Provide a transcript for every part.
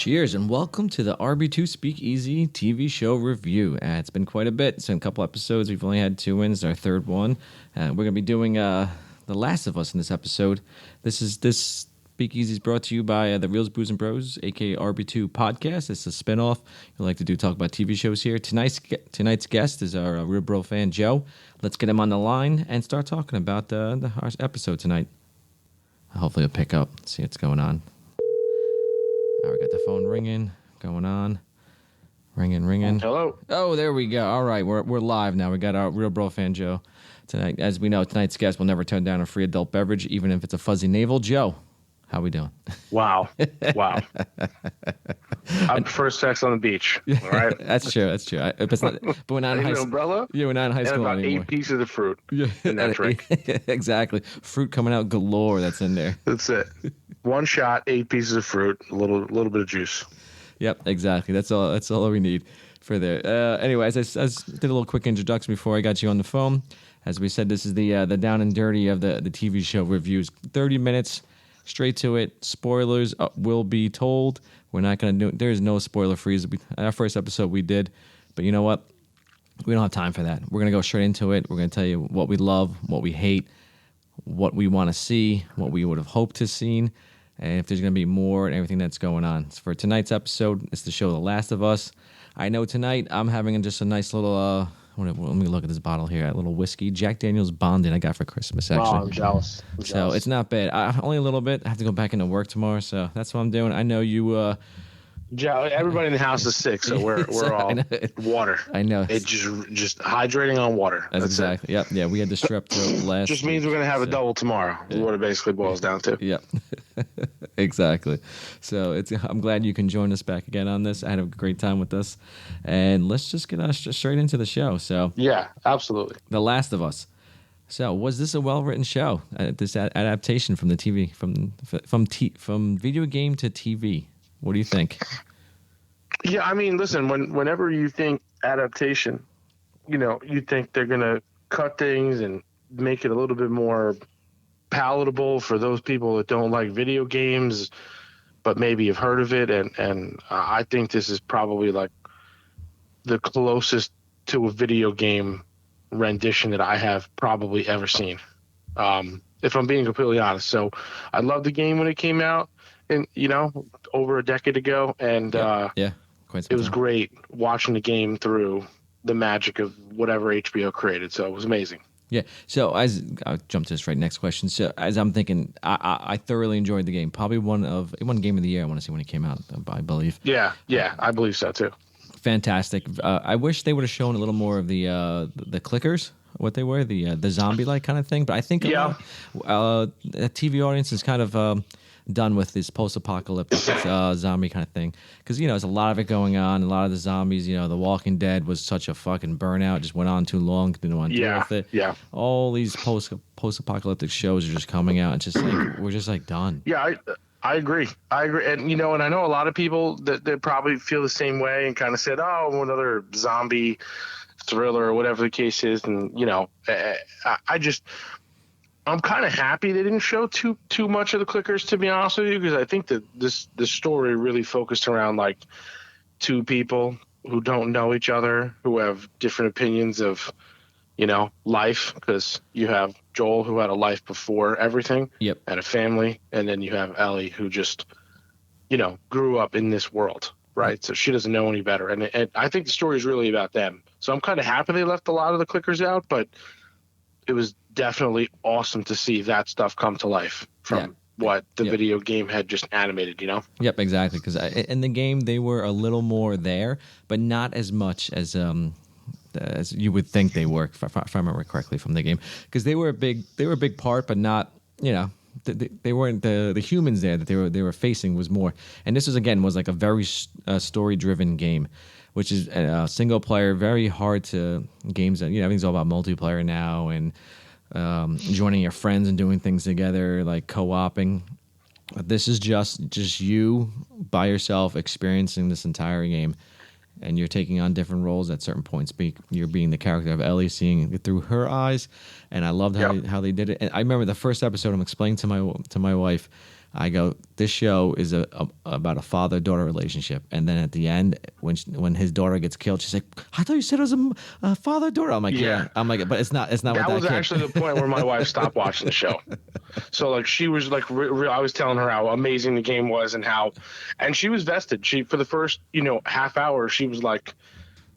Cheers and welcome to the RB2 Speakeasy TV show review. It's been quite a bit. It's been a couple episodes. We've only had 2 wins, our third one. We're going to be doing The Last of Us in this episode. This Speakeasy is brought to you by the Reels, Booze, and Bros, aka RB2 podcast. It's a spinoff. We like to talk about TV shows here. Tonight's guest is our real bro fan, Joe. Let's get him on the line and start talking about our episode tonight. Hopefully he'll pick up, see what's going on. Now we got the phone ringing, going on. Ringing. Hello. Oh, there we go. All right, we're live now. We got our real bro fan, Joe. Tonight, as we know, tonight's guest will never turn down a free adult beverage, even if it's a fuzzy navel. Joe, how we doing? Wow. I prefer sex on the beach. All right. That's true. But we're not in high school. Umbrella. Yeah, we're not in high school about anymore. 8 pieces of fruit in that drink. Exactly. Fruit coming out galore. That's in there. That's it. One shot, 8 pieces of fruit, a little bit of juice. Yep, exactly. That's all we need for there. Anyways, I did a little quick introduction before I got you on the phone. As we said, this is the down and dirty of the TV show reviews. 30 minutes, straight to it. Spoilers will be told. We're not going to do. There is no spoiler freeze. Our first episode we did, but you know what? We don't have time for that. We're going to go straight into it. We're going to tell you what we love, what we hate, what we want to see, what we would have hoped to seen, and if there's going to be more and everything that's going on. So for tonight's episode, it's the show The Last of Us. I know tonight I'm having just a nice little, let me look at this bottle here, a little whiskey, Jack Daniel's Bonded I got for Christmas, actually. Wow, I'm jealous. So it's not bad. Only a little bit. I have to go back into work tomorrow, so that's what I'm doing. I know you... Everybody in the house is sick, so we're all water. I know. It's just hydrating on water. That's exactly. Yep. Yeah, we had the strep throat last. Just means we're gonna have a double tomorrow. Is what it basically boils down to. Yep. Exactly. So I'm glad you can join us back again on this. I had a great time with this, and let's just get straight into the show. So yeah, absolutely. The Last of Us. So was this a well-written show? This adaptation from the TV from video game to TV. What do you think? Yeah, I mean, listen, whenever you think adaptation, you think they're going to cut things and make it a little bit more palatable for those people that don't like video games, but maybe have heard of it. And I think this is probably like the closest to a video game rendition that I have probably ever seen, if I'm being completely honest. So I loved the game when it came out. And over a decade ago, and it was great watching the game through the magic of whatever HBO created. So it was amazing. Yeah. So I'll jump to this next question. So as I'm thinking, I thoroughly enjoyed the game. Probably one game of the year I want to see when it came out, I believe. Yeah, I believe so too. Fantastic. I wish they would have shown a little more of the clickers. What they were, the zombie-like kind of thing. But I think the TV audience is kind of done with this post-apocalyptic zombie kind of thing, because there's a lot of it going on. A lot of the zombies, The Walking Dead was such a fucking burnout, just went on too long, didn't want to deal with it. Yeah. All these post-apocalyptic shows are just coming out. It's just like we're just like done. Yeah, I agree, and and I know a lot of people that probably feel the same way and kind of said, oh, another zombie thriller or whatever the case is, and I'm kind of happy they didn't show too much of the clickers, to be honest with you, because I think that this story really focused around like two people who don't know each other, who have different opinions of life, because you have Joel, who had a life before everything, yep, and a family, and then you have Ellie, who just grew up in this world, right? So she doesn't know any better, and I think the story is really about them. So I'm kind of happy they left a lot of the clickers out, but it was definitely awesome to see that stuff come to life from what the video game had just animated, Yep, exactly. Because in the game, they were a little more there, but not as much as you would think they were, if I remember correctly from the game. Because they were a big part, but not, they weren't the humans there that they were facing was more. And this was like a very story-driven game, which is single player, very hard to games that, everything's all about multiplayer now and joining your friends and doing things together, like co-oping. But this is just you by yourself experiencing this entire game. and you're taking on different roles at certain points. You're being the character of Ellie, seeing it through her eyes, and I loved how they did it. And I remember the first episode. I'm explaining to my wife. I go, this show is about a father-daughter relationship, and then at the end, when his daughter gets killed, she's like, "I thought you said it was a father-daughter." I'm like, "Yeah." I'm like, "But it's not. It's not." That with was that kid. actually the point where my wife stopped watching the show. So like she was like, I was telling her how amazing the game was and she was vested. She for the first half hour, she was like,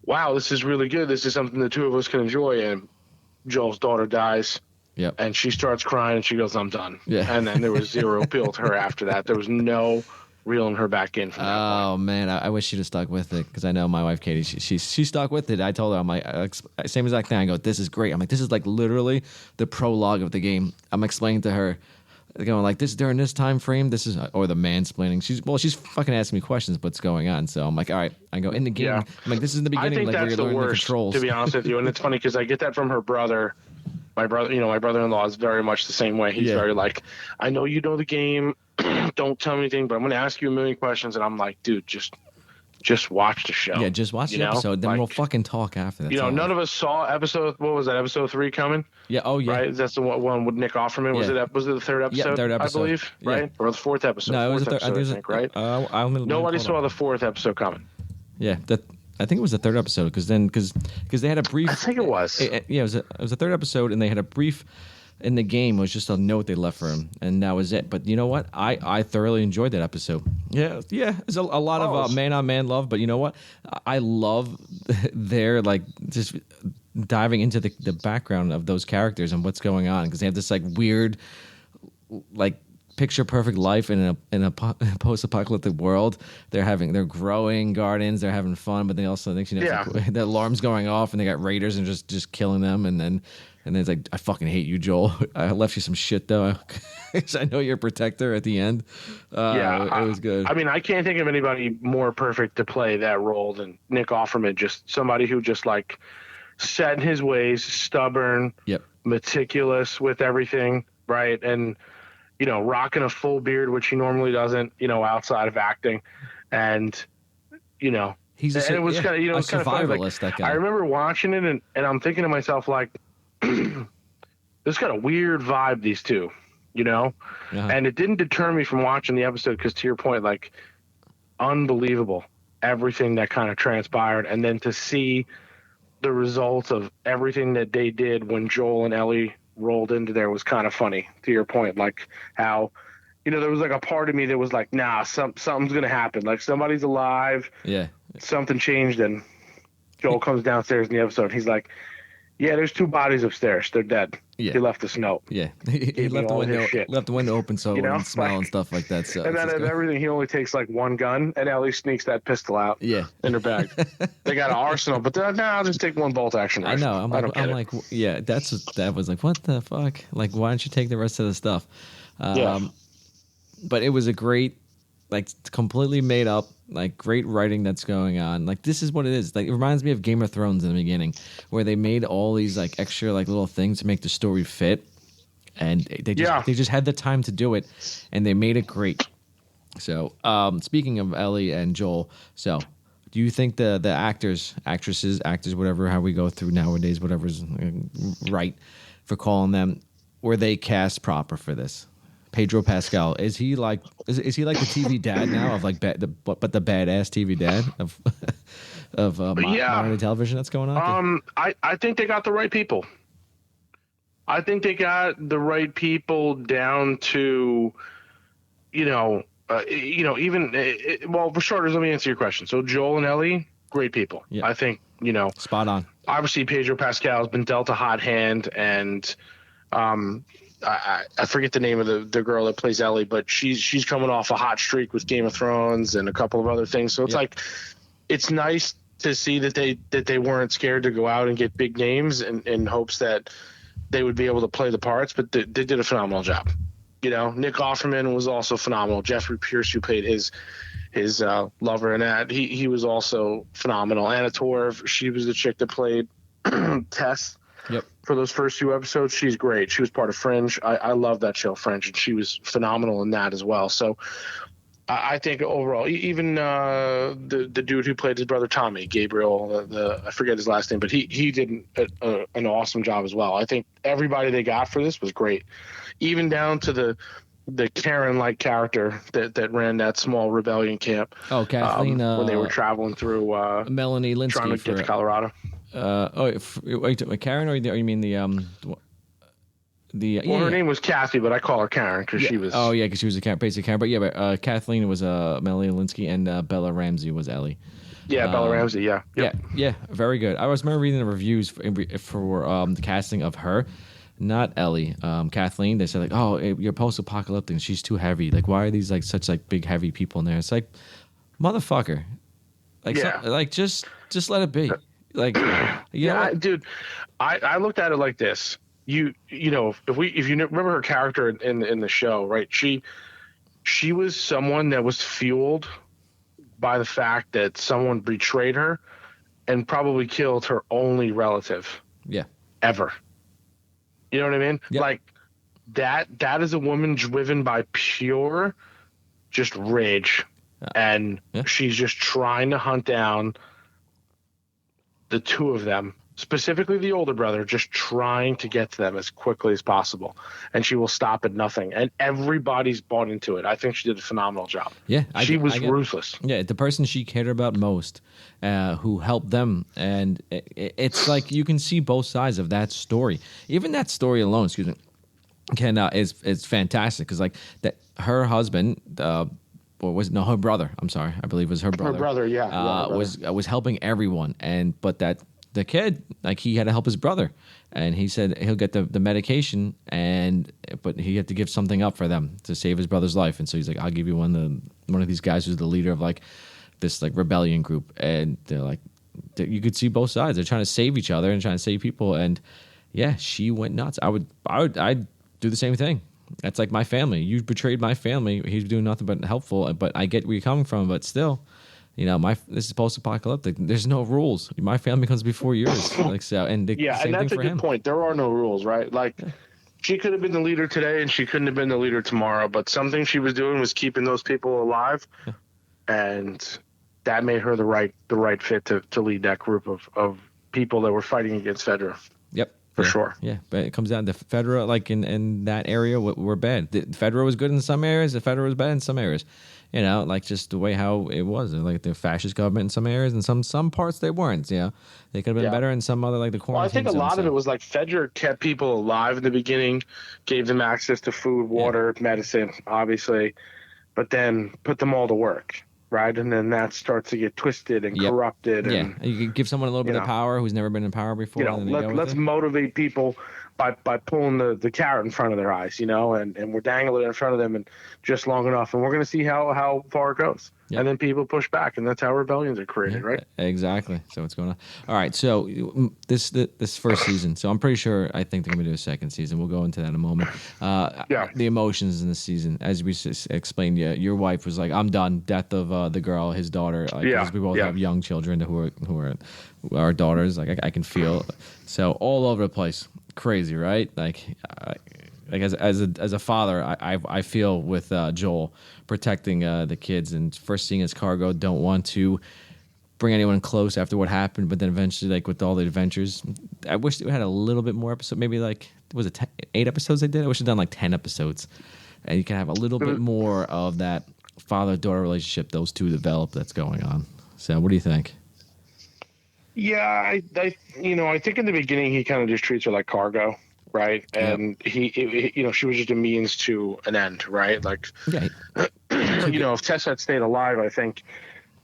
"Wow, this is really good. This is something the two of us can enjoy." And Joel's daughter dies. Yep. And she starts crying and she goes, "I'm done." Yeah. And then there was zero appeal to her after that. There was no reeling her back in from that point. Oh man, I wish she'd have stuck with it, because I know my wife Katie, she stuck with it. I told her, I'm like, same exact thing. I go, "This is great." I'm like, "This is like literally the prologue of the game." I'm explaining to her, going like, "This during this time frame, this is," or the mansplaining. She's fucking asking me questions, what's going on. So I'm like, all right. I go, in the game. Yeah. I'm like, this is in the beginning, I think like where that's you're the learning worst, the controls. to be honest with you. And it's funny because I get that from her brother. My brother-in-law is very much the same way. He's very like, "I know you know the game. Don't tell me anything, but I'm going to ask you a million questions." And I'm like, "Dude, just watch the show." Yeah, just watch the episode. Then we'll fucking talk after that. None of us saw episode 3 coming. Yeah. Oh yeah. Right. That's the one with Nick Offerman. Was it? Was it the third episode? Yeah, third episode. I believe. Right. Or the fourth episode. No, it was fourth episode, I think. Right. Nobody saw the fourth episode coming. Yeah. I think it was the third episode, because they had a brief. I think it was. It was the third episode, and they had a brief in the game. It was just a note they left for him, and that was it. But you know what? I thoroughly enjoyed that episode. Yeah. There's a lot of man-on-man love, but you know what? I love their like just diving into the background of those characters and what's going on, because they have this like weird, like, picture perfect life in a post-apocalyptic world. They're growing gardens, they're having fun, but they also think the alarm's going off and they got raiders and just killing them, and then it's like, "I fucking hate you, Joel. I left you some shit though, because I know you're a protector." At the end, it was good. I mean, I can't think of anybody more perfect to play that role than Nick Offerman. Just somebody who just like set in his ways, stubborn, meticulous with everything, right? And rocking a full beard, which he normally doesn't, outside of acting. And, it was kind of, a it's kind of survivalist, like, that guy. I remember watching it and I'm thinking to myself, like, this got a weird vibe, these two, and it didn't deter me from watching the episode, because to your point, like, unbelievable, everything that kind of transpired. And then to see the results of everything that they did when Joel and Ellie rolled into there was kind of funny, to your point, like how there was like a part of me that was like, nah, something's gonna happen, like somebody's alive, something changed. And Joel comes downstairs in the episode, he's like, "Yeah, there's 2 bodies upstairs, they're dead." He left this note. He left the window open so it wouldn't smell, and stuff like that. So and then of everything, he only takes like 1 gun, and Ellie sneaks that pistol out in her bag. They got an arsenal, but I'll just take 1 bolt action rifle. I know. That was like, what the fuck? Like, why don't you take the rest of the stuff? But it was a great, like, completely made up, like, great writing that's going on. Like, this is what it is. Like, it reminds me of Game of Thrones in the beginning, where they made all these like extra like little things to make the story fit, and they just had the time to do it, and they made it great. So, speaking of Ellie and Joel, so do you think the actors, whatever, how we go through nowadays, whatever's right for calling them, were they cast proper for this? Pedro Pascal, is he like the TV dad now of like but the badass TV dad of modern television that's going on? I think they got the right people. I think they got the right people down to, even well, for starters, let me answer your question. So Joel and Ellie, great people. Yeah. I think spot on. Obviously, Pedro Pascal has been dealt a hot hand, and I forget the name of the girl that plays Ellie, but she's coming off a hot streak with Game of Thrones and a couple of other things. So it's like, it's nice to see that they weren't scared to go out and get big names in hopes that they would be able to play the parts, but they did a phenomenal job. Nick Offerman was also phenomenal. Jeffrey Pierce, who played his lover in that, he was also phenomenal. Anna Torv, she was the chick that played Tess. Yep. For those first 2 episodes, she's great. She was part of Fringe. I love that show, Fringe, and she was phenomenal in that as well. So I think overall, even the dude who played his brother Tommy, Gabriel, I forget his last name, but he did an awesome job as well. I think everybody they got for this was great, even down to the Karen-like character that ran that small rebellion camp. Oh, Kathleen, when they were traveling through Melanie Linsky trying to get to Colorado. Wait, Karen, or you mean Well, her name was Kathy, but I call her Karen because she was. Oh yeah, because she was a basic Karen. But yeah, but Kathleen was Melanie Linsky, and Bella Ramsey was Ellie. Yeah, Bella Ramsey. Yeah. Yep. Yeah, very good. I remember reading the reviews for the casting of her, not Ellie. Kathleen. They said like, oh, you're post-apocalyptic. She's too heavy. Like, why are these like such like big heavy people in there? It's like, motherfucker. Like, just let it be. Like, dude. I looked at it like this. You know, if you remember her character in the show, right? She was someone that was fueled by the fact that someone betrayed her and probably killed her only relative. Yeah. Ever. You know what I mean? Yep. Like that is a woman driven by pure just rage. And she's just trying to hunt down the two of them, specifically the older brother, just trying to get to them as quickly as possible. And she will stop at nothing. And everybody's bought into it. I think she did a phenomenal job. Yeah. She was ruthless. Yeah, the person she cared about most, who helped them. And it's like you can see both sides of that story. Even that story alone, is fantastic. Because like that, her husband, or was it, no, her brother, I'm sorry, I believe it was her brother. Her brother, yeah. Was helping everyone. But the kid, like, he had to help his brother, and he said he'll get the medication, but he had to give something up for them to save his brother's life. And so he's like, I'll give you one of these guys who's the leader of like this like rebellion group. And they're like, you could see both sides. They're trying to save each other and trying to save people. And yeah, she went nuts. I'd do the same thing. That's like my family. You betrayed my family. He's doing nothing but helpful. But I get where you're coming from. But still, you know, this is post-apocalyptic. There's no rules. My family comes before yours. Like so, and and that's a good point. There are no rules, right? Like, she could have been the leader today, and she couldn't have been the leader tomorrow. But something she was doing was keeping those people alive, and that made her the right fit to lead that group of people that were fighting against Fedra. Yep. For sure. Yeah, but it comes down to Fedra, like in that area, we're bad. The Fedra was good in some areas, the Fedra was bad in some areas. You know, like just the way how it was. Like the fascist government in some areas, and some parts they weren't. You know, they could have been better in some other, like the quarantine. Well, I think a lot of it was like Fedra kept people alive in the beginning, gave them access to food, water, medicine, obviously, but then put them all to work. Right, and then that starts to get twisted and corrupted. And, you can give someone a little bit of power who's never been in power before. You know, let's motivate people by pulling the carrot in front of their eyes, you know, and we're dangling it in front of them and just long enough, and we're going to see how far it goes. Yep. And then people push back, and that's how rebellions are created, right? Exactly. So what's going on? All right. So this first season. So I'm pretty sure I think they're going to do a second season. We'll go into that in a moment. The emotions in the season, as we explained, your wife was like, "I'm done." Death of the girl, his daughter. Like, we both have young children who are our daughters. Like I can feel. So all over the place, crazy, right? Like as a father, I feel with Joel protecting the kids, and first seeing his cargo, don't want to bring anyone close after what happened, but then eventually, like with all the adventures, I wish they had a little bit more episode. Maybe like, was it 8 episodes they did? I wish they'd done like 10 episodes, and you can have a little bit more of that father-daughter relationship those two develop that's going on. So what do you think? Yeah, I think in the beginning he kind of just treats her like cargo. Right. And he, she was just a means to an end. Right. Like, if Tess had stayed alive, I think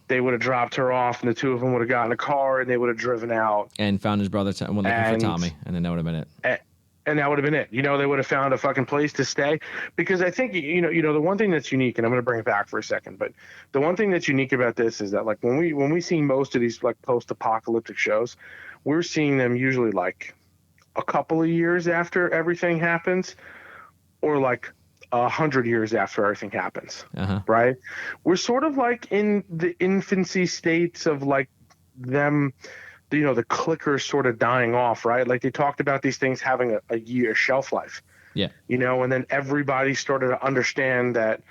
they would have dropped her off, and the two of them would have gotten a car, and they would have driven out and found his brother looking for Tommy. And then that would have been it. And that would have been it. You know, they would have found a fucking place to stay, because I think, the one thing that's unique, and I'm going to bring it back for a second, but the one thing that's unique about this is that, like, when we see most of these like post-apocalyptic shows, we're seeing them usually like a couple of years after everything happens, or like 100 years after everything happens. Right? We're sort of like in the infancy states of like them, the clickers sort of dying off, right? Like they talked about these things having a year shelf life. Yeah. And then everybody started to understand that,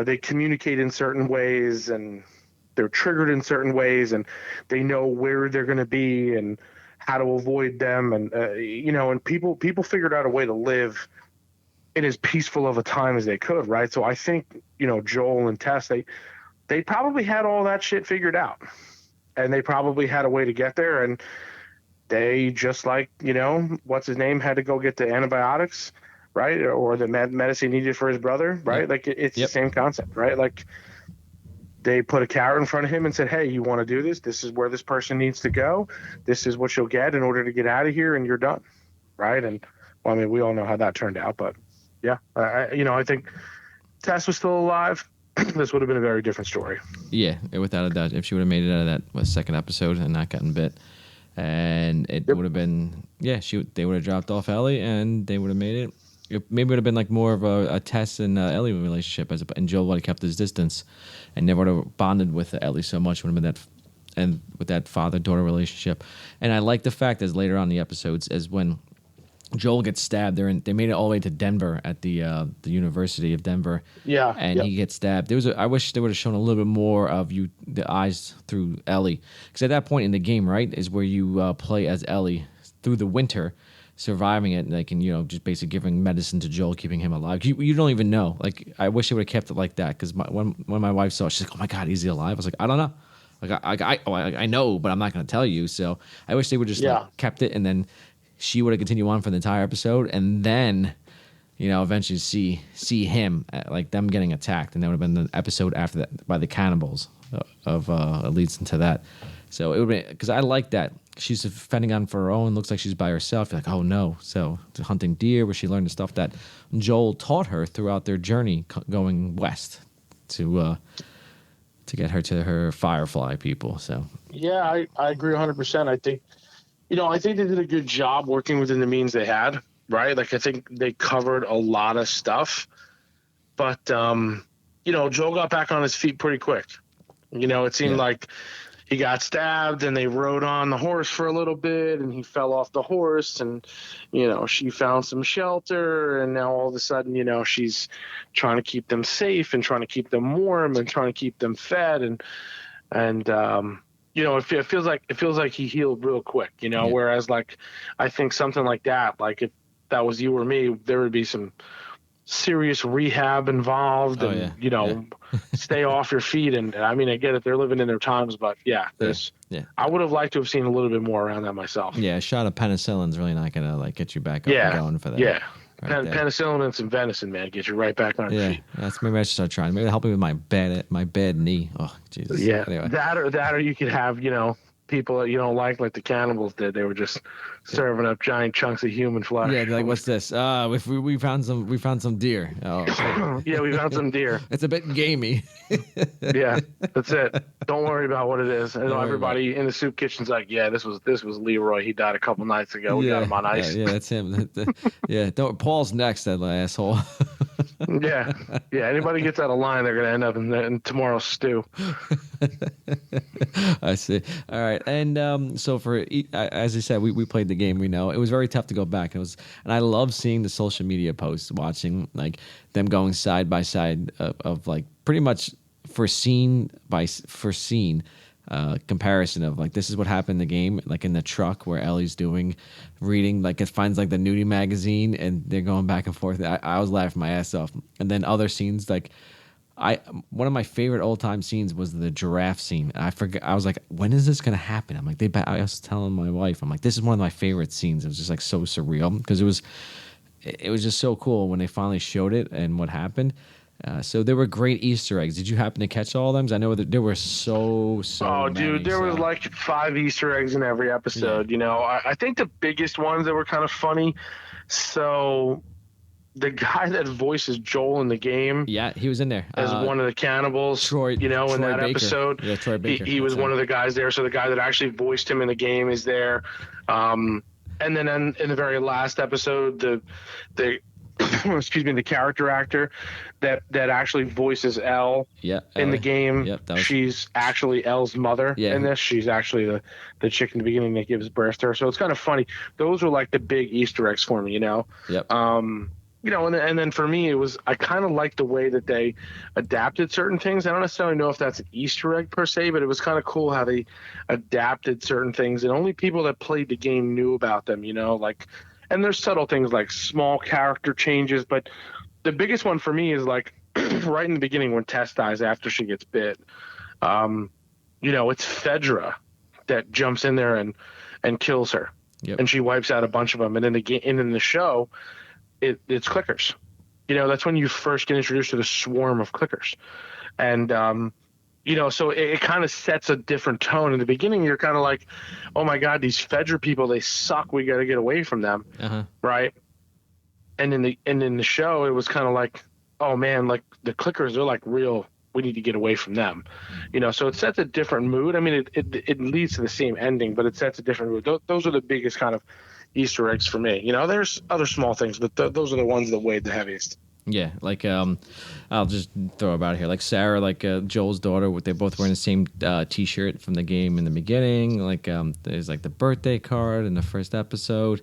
they communicate in certain ways, and they're triggered in certain ways, and they know where they're going to be and how to avoid them. And, and people figured out a way to live in as peaceful of a time as they could. Right. So I think, Joel and Tess, they probably had all that shit figured out, and they probably had a way to get there. And they just like, what's his name had to go get the antibiotics, right? Or the medicine needed for his brother, right? Yep. Like it's the same concept, right? Like they put a carrot in front of him and said, hey, you want to do this? This is where this person needs to go. This is what you'll get in order to get out of here, and you're done, right? And well, I mean, we all know how that turned out, but yeah, I think Tess was still alive. This would have been a very different story. Yeah, without a doubt. If she would have made it out of that second episode and not gotten bit, and it would have been, they would have dropped off Ellie, and they would have made it. It maybe would have been like more of a Tess and Ellie relationship, and Joel would have kept his distance, and never would have bonded with Ellie so much. Would have been that, and with that father-daughter relationship. And I like the fact, as later on in the episodes, as when Joel gets stabbed, they made it all the way to Denver at the University of Denver. Yeah, and he gets stabbed. I wish they would have shown a little bit more of the eyes through Ellie, because at that point in the game, right, is where you play as Ellie through the winter, surviving it, and just basically giving medicine to Joel, keeping him alive. You don't even know. Like, I wish they would have kept it like that, because when my wife saw it, she's like, "Oh my God, is he alive?" I was like, "I don't know. Like, I know, but I'm not going to tell you." So I wish they would just kept it, and then she would have continued on for the entire episode, and then eventually see him, like them getting attacked, and that would have been the episode after that by the cannibals of leads into that. So it would be, because I like that she's fending on for her own, looks like she's by herself. You're like, oh no. So hunting deer, where she learned the stuff that Joel taught her throughout their journey going west to get her to her Firefly people. So yeah, I agree 100%. I think I think they did a good job working within the means they had, right? Like, I think they covered a lot of stuff, but Joel got back on his feet pretty quick. It seemed like he got stabbed, and they rode on the horse for a little bit, and he fell off the horse, and she found some shelter, and now all of a sudden she's trying to keep them safe and trying to keep them warm and trying to keep them fed, and it feels like he healed real quick, whereas, like, I think something like that, like if that was you or me, there would be some serious rehab involved, stay off your feet. And I mean, I get it, they're living in their times, but I would have liked to have seen a little bit more around that myself. Yeah, a shot of penicillin is really not going to get you back up and going for that. Yeah. Penicillin and some venison, man, get you right back on your feet. Maybe I should start trying. Maybe help me with my bad knee. Oh, Jesus. Yeah. Anyway. That or you could have, people that you don't like the cannibals did. They were just serving up giant chunks of human flesh. Yeah, they're like, what's this? If we found some deer. Oh, yeah, we found some deer. It's a bit gamey. Yeah, that's it. Don't worry about what it is. Everybody in the soup kitchen's like, yeah, this was Leroy. He died a couple nights ago. We got him on ice. Yeah, that's him. Paul's next, that asshole. Yeah. Anybody gets out of line, they're gonna end up in tomorrow's stew. I see. All right, and so as I said, we played the game. We know it was very tough to go back. And I love seeing the social media posts, watching like them going side by side of like pretty much for scene comparison of like, this is what happened in the game, like in the truck where Ellie's reading, like it finds like the nudie magazine, and they're going back and forth. I was laughing my ass off. And then other scenes, like one of my favorite old time scenes was the giraffe scene. I forgot. I was like, when is this gonna happen? I'm like, I was telling my wife, I'm like, this is one of my favorite scenes. It was just like so surreal, because it was just so cool when they finally showed it and what happened. So there were great Easter eggs. Did you happen to catch all of them? 'Cause I know that there were so Oh, many, dude, there was like 5 Easter eggs in every episode. I think the biggest ones that were kind of funny. So the guy that voices Joel in the game, he was in there as one of the cannibals. Troy, in that Baker. episode, Troy Baker. He was one of the guys there. So the guy that actually voiced him in the game is there. And then in the very last episode, the excuse me, the character actor that actually voices Elle in the game, she's actually Elle's mother in this. She's actually the chick in the beginning that gives birth to her. So it's kind of funny. Those are like the big Easter eggs for me, Yep. and then for me, I kind of like the way that they adapted certain things. I don't necessarily know if that's an Easter egg per se, but it was kind of cool how they adapted certain things, and only people that played the game knew about them, and there's subtle things like small character changes, but the biggest one for me is like right in the beginning when Tess dies after she gets bit. It's Fedra that jumps in there and kills her. Yep. And she wipes out a bunch of them. And in the game, and in the show, it's clickers. That's when you first get introduced to the swarm of clickers. And, so it kind of sets a different tone. In the beginning, you're kind of like, oh my God, these Fedra people, they suck. We got to get away from them. Uh-huh. Right. And in the show, it was kind of like, oh man, like the clickers, they're like real. We need to get away from them, so it sets a different mood. I mean, it leads to the same ending, but it sets a different mood. Those are the biggest kind of Easter eggs for me. There's other small things, but those are the ones that weighed the heaviest. Yeah, like I'll just throw about here, like Sarah, like Joel's daughter. They both wearing the same T-shirt from the game in the beginning. Like there's like the birthday card in the first episode.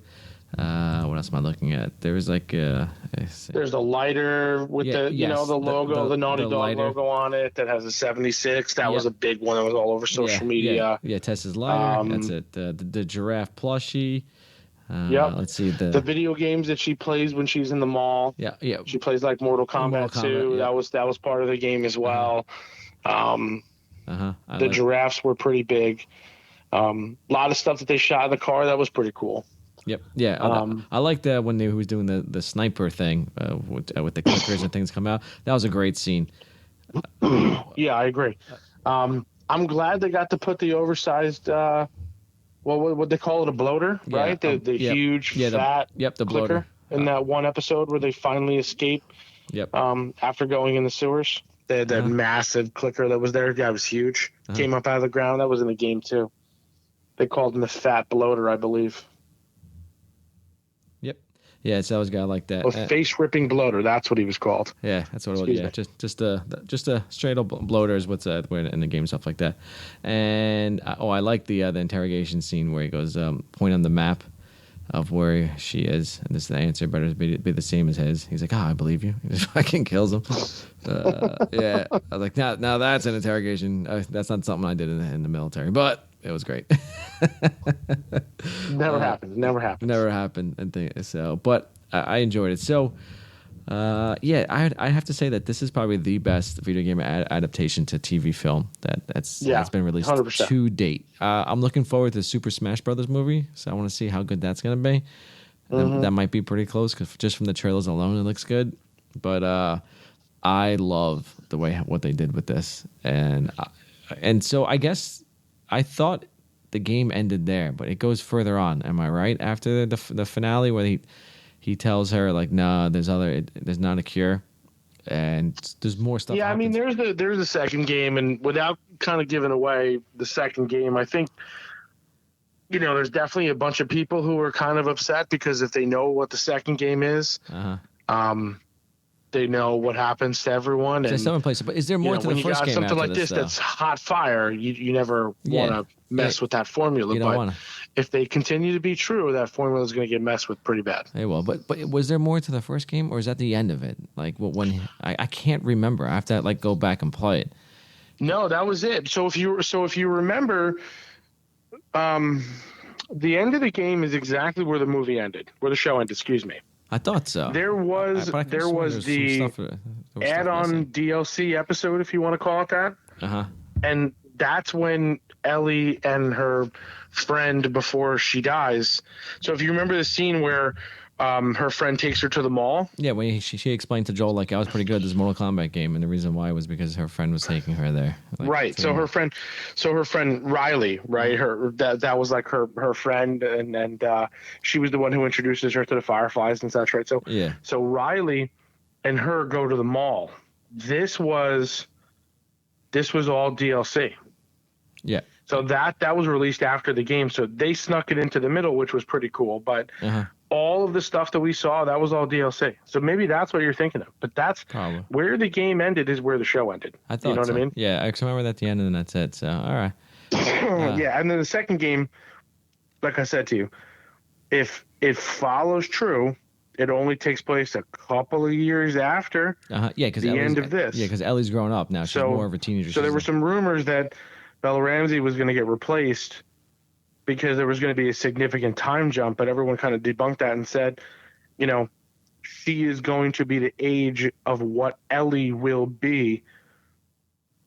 What else am I looking at? There was like there's the lighter with the logo, the Naughty Dog lighter logo on it that has a 76. That was a big one that was all over social media. Yeah, Tessa's lighter. That's it. The giraffe plushie. Let's see the video games that she plays when she's in the mall. Yeah. She plays like Mortal Kombat 2. Yeah. That was part of the game as well. The giraffes were pretty big. A lot of stuff that they shot in the car that was pretty cool. Yep. Yeah. I liked that when he was doing the sniper thing with the clickers and things come out. That was a great scene. Yeah, I agree. I'm glad they got to put the oversized, what they call it, a bloater, right? The huge fat the clicker bloater in that one episode where they finally escape. Yep. After going in the sewers, they had that massive clicker that was there. That was huge. Came up out of the ground. That was in the game too. They called him the fat bloater, I believe. Yeah, it's always got like that. A face-ripping bloater. That's what he was called. Yeah, that's what it was. Yeah, just a straight up bloater is what's in the game, stuff like that. And I like the interrogation scene where he goes point on the map of where she is, and this is the answer better be the same as his. He's like, I believe you. He just fucking kills him. Yeah, I was like, now that's an interrogation. That's not something I did in the military, but it was great. Never happened. And so, but I enjoyed it. So, I have to say that this is probably the best video game adaptation to TV film that's been released 100%. To date. I'm looking forward to the Super Smash Brothers movie, so I want to see how good that's going to be. That might be pretty close because just from the trailers alone, it looks good. But I love the way what they did with this, and so I guess I thought the game ended there, but it goes further on. Am I right? After the finale, where he tells her like, "Nah, there's not a cure," and there's more stuff. Yeah, happens. I mean, there's a second game, and without kind of giving away the second game, I think there's definitely a bunch of people who are kind of upset because if they know what the second game is, they know what happens to everyone. And someone plays it, but is there more to the first game? When you got something like this that's hot fire, you never want to mess with that formula. You don't want to. If they continue to be true, that formula is going to get messed with pretty bad. Hey, well, but was there more to the first game, or is that the end of it? Like when I can't remember. I have to like go back and play it. No, that was it. So if you remember, the end of the game is exactly where the movie ended, where the show ended. Excuse me. I thought so. There was the add-on DLC episode, if you want to call it that. And that's when Ellie and her friend, before she dies. So if you remember the scene where her friend takes her to the mall. Yeah, when she explained to Joel, like, I was pretty good at this Mortal Kombat game, and the reason why was because her friend was taking her there. Like, right. So her friend Riley, right? That was like her friend, and she was the one who introduces her to the Fireflies and such, right? So yeah. So Riley and her go to the mall. This was all DLC. Yeah. So that was released after the game. So they snuck it into the middle, which was pretty cool. But all of the stuff that we saw, that was all DLC. So maybe that's what you're thinking of. But that's probably where the game ended is where the show ended. I thought you know what I mean? Yeah, I remember that at the end, and that's it. So, all right. Yeah, and then the second game, like I said to you, if it follows true, it only takes place a couple of years after Yeah, because the end of this. Yeah, because Ellie's grown up now. She's more of a teenager. So there were some rumors that Bella Ramsey was going to get replaced because there was going to be a significant time jump, but everyone kind of debunked that and said, you know, she is going to be the age of what Ellie will be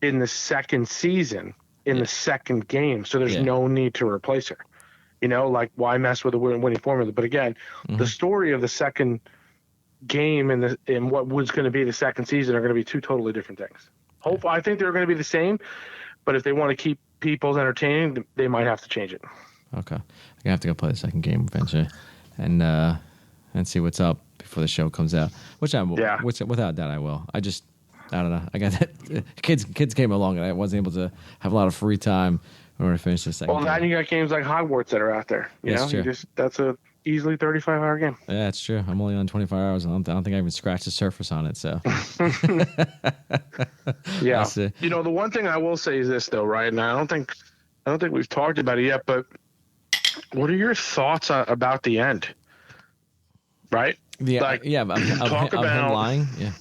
in the second season, in the second game. So there's no need to replace her. You know, like, why mess with a winning formula? But again, the story of the second game and what was going to be the second season are going to be two totally different things. I think they're going to be the same, but if they want to keep people entertaining, they might have to change it. Okay, I'm gonna have to go play the second game eventually, and see what's up before the show comes out. Which without that I will. I don't know. I got that kids came along and I wasn't able to have a lot of free time in order to finish the second. Well, now you got games like Hogwarts that are out there. That's a easily 35-hour game. Yeah, that's true. I'm only on 24 hours, and I don't think I even scratched the surface on it. So yeah, you know, the one thing I will say is this though, right? And I don't think we've talked about it yet, but what are your thoughts about the end? Right? Of him lying. Yeah.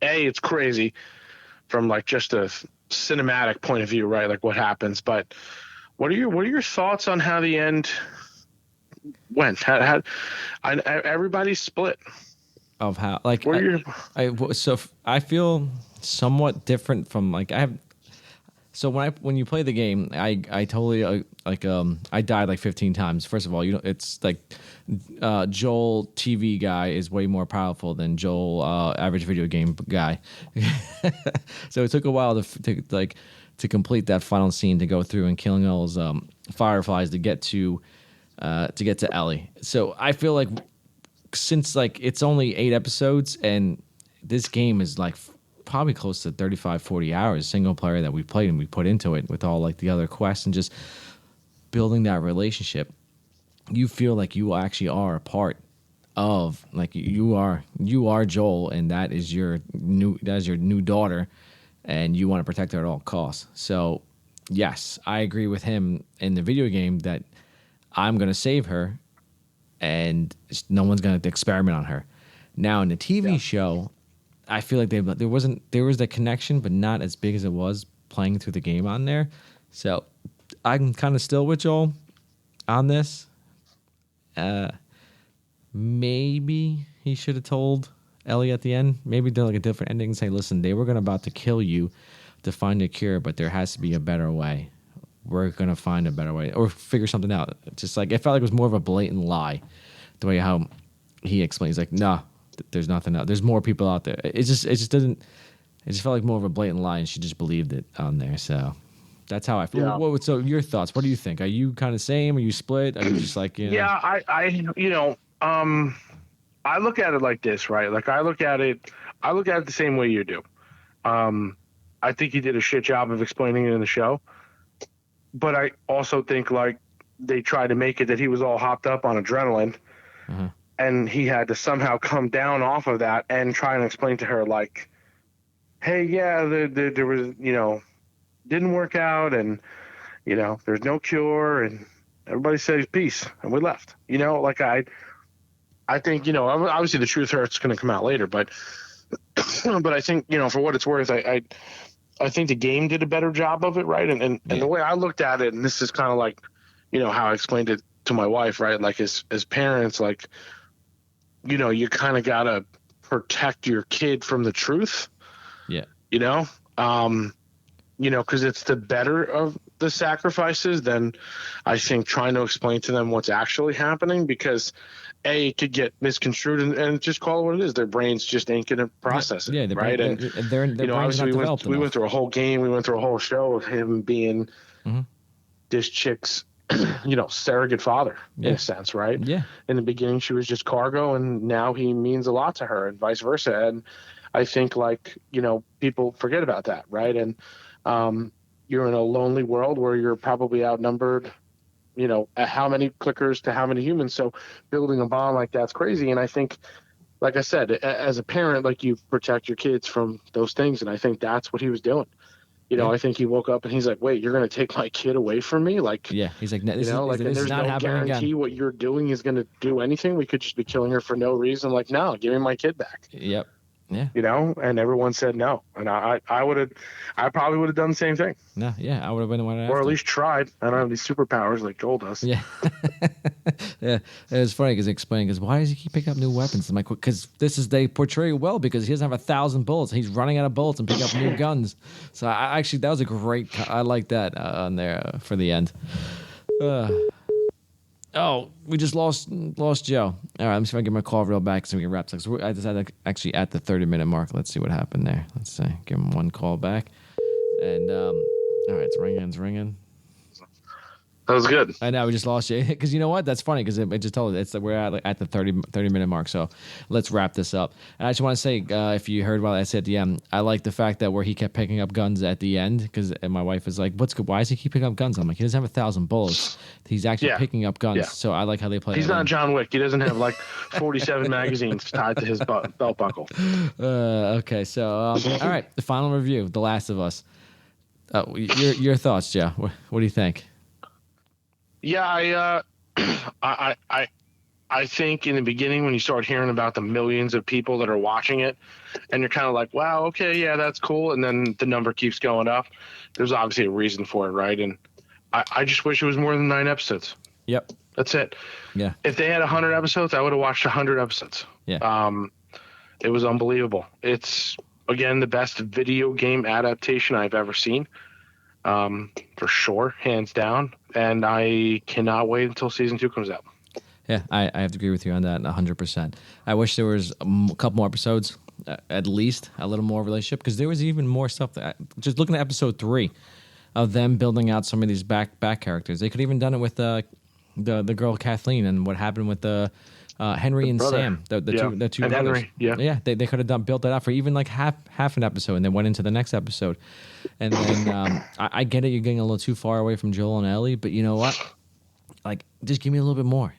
It's crazy from like just a cinematic point of view, right? Like what happens, but what are your thoughts on how the end went? How everybody's split. Of how, like, I feel somewhat different from like I have. So when you play the game, I totally I died like 15 times. First of all, it's like Joel TV guy is way more powerful than Joel average video game guy. So it took a while to complete that final scene, to go through and killing all those fireflies to get to Ellie. So I feel like since like it's only 8 episodes and this game is like probably close to 35, 40 hours single player that we played and we put into it with all like the other quests and just building that relationship, you feel like you actually are a part of, like, you are Joel, and that is your new daughter, and you want to protect her at all costs. So yes, I agree with him in the video game that I'm going to save her and no one's going to experiment on her. Now in the TV show, I feel like there was the connection, but not as big as it was playing through the game on there. So I'm kind of still with Joel on this. Maybe he should have told Ellie at the end. Maybe done like a different ending and say, listen, they were about to kill you to find a cure, but there has to be a better way. We're going to find a better way or figure something out. Just like, it felt like it was more of a blatant lie. The way how he explains, like, nah, there's nothing out. There's more people out there. It just felt like more of a blatant lie, and she just believed it on there. So that's how I feel. Yeah. So your thoughts? What do you think? Are you kind of same? Are you split? Are you just like, you know? Yeah, I look at it like this, right? Like I look at it the same way you do. I think he did a shit job of explaining it in the show, but I also think like they tried to make it that he was all hopped up on adrenaline. Uh-huh. And he had to somehow come down off of that and try and explain to her, like, hey, yeah, there was, didn't work out, and, there's no cure, and everybody says peace, and we left. Like I think, obviously the truth hurts going to come out later, but I think, for what it's worth, I think the game did a better job of it, right? And the way I looked at it, and this is kind of like, how I explained it to my wife, right? Like as parents, like, you kind of got to protect your kid from the truth. Yeah. Because it's the better of the sacrifices than I think trying to explain to them what's actually happening, because it could get misconstrued and just call it what it is. Their brains just ain't going to process it. Right. And obviously we went through a whole game. We went through a whole show of him being this chick's surrogate father in a sense, right? Yeah. In the beginning, she was just cargo, and now he means a lot to her, and vice versa. And I think, like, people forget about that, right? And you're in a lonely world where you're probably outnumbered, at how many clickers to how many humans. So building a bond like that's crazy. And I think, like I said, as a parent, like, you protect your kids from those things, and I think that's what he was doing. I think he woke up and he's like, wait, you're going to take my kid away from me? Like, Yeah, he's like, this there's is not no happening guarantee again. what you're doing is going to do anything. We could just be killing her for no reason. Like, no, give me my kid back. Yep. Yeah. And everyone said no. And I probably would have done the same thing. No, yeah, I would have been the one. Or at least tried. I don't have these superpowers like Joel does. Yeah. Yeah. It was funny because explaining, because why does he keep picking up new weapons? I'm like, because they portray it well because he doesn't have 1,000 bullets. He's running out of bullets and picking up new guns. So I actually, that was a great, I like that on there for the end. Oh, we just lost Joe. All right, let me see if I can get my call real back so we can wrap this. I decided actually at the 30-minute mark. Let's see what happened there. Let's see. Give him one call back. And, all right, it's ringing. That was good. I know we just lost you because you know what? That's funny because it just told us we're at the 30-minute mark. So let's wrap this up. And I just want to say, if you heard what I said at the end, I like the fact that where he kept picking up guns at the end because my wife was like, "What's good? Why does he keep picking up guns?" I'm like, "He doesn't have 1,000 bullets. He's actually picking up guns." Yeah. So I like how they play. He's not John Wick. He doesn't have like 47 magazines tied to his belt buckle. Okay, so all right, the final review, The Last of Us. Your thoughts, Joe? What do you think? Yeah, I think in the beginning when you start hearing about the millions of people that are watching it, and you're kind of like, wow, okay, yeah, that's cool, and then the number keeps going up. There's obviously a reason for it, right? And I just wish it was more than 9 episodes. Yep, that's it. Yeah. If they had 100 episodes, I would have watched 100 episodes. Yeah. It was unbelievable. It's again the best video game adaptation I've ever seen. For sure, hands down, and I cannot wait until season 2 comes out. Yeah, I have to agree with you on that 100%. I wish there was a couple more episodes, at least a little more relationship, because there was even more stuff just looking at episode 3 of them building out some of these back characters. They could have even done it with the girl Kathleen and what happened with the Henry and Sam, the two and brothers. Henry, they could have built that out for even like half an episode, and then went into the next episode. And then I get it, you're getting a little too far away from Joel and Ellie, but you know what? Like, just give me a little bit more.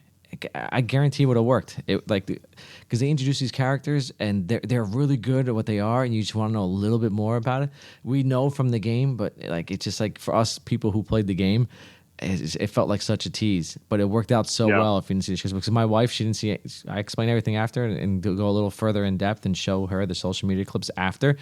I guarantee it would have worked. Because they introduce these characters and they're really good at what they are, and you just want to know a little bit more about it. We know from the game, but like it's just like for us people who played the game, it felt like such a tease, but it worked out so well if you didn't see the shows. Because my wife, she didn't see it. I explained everything after and go a little further in depth and show her the social media clips after.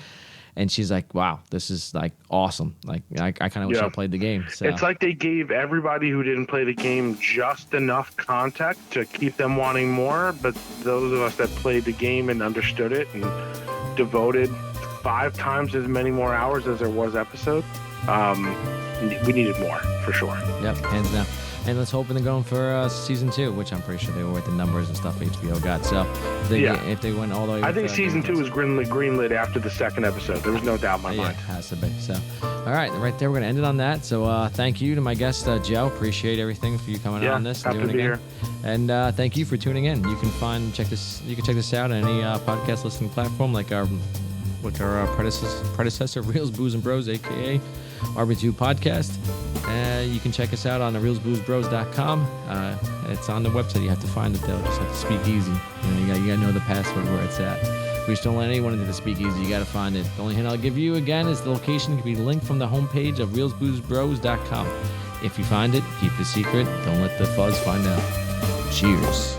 And she's like, wow, this is like awesome. Like I kind of wish I played the game. So. It's like they gave everybody who didn't play the game just enough context to keep them wanting more. But those of us that played the game and understood it and devoted 5 times as many more hours as there was episodes, we needed more for sure. Yep, hands down. And let's hope they're going for season 2, which I'm pretty sure they were with the numbers and stuff HBO got. So if they went all the way, I think season 2 was greenlit after the 2nd episode. There was no doubt in my mind. Yeah, has to be. So, all right there, we're gonna end it on that. So, thank you to my guest Joe. Appreciate everything for you coming on this. Happy to be here. And thank you for tuning in. You can check this out on any podcast listening platform like our predecessor, Reels, Booze, and Bros, aka RB2 Podcast. You can check us out on the reelsboozebros.com. It's on the website. You have to find it though. Just have to speak easy. You gotta know the password where it's at. We just don't let anyone into the speakeasy. You gotta find it. The only hint I'll give you again is the location can be linked from the homepage of reelsboozebros.com. If you find it, keep it secret. Don't let the fuzz find out. Cheers.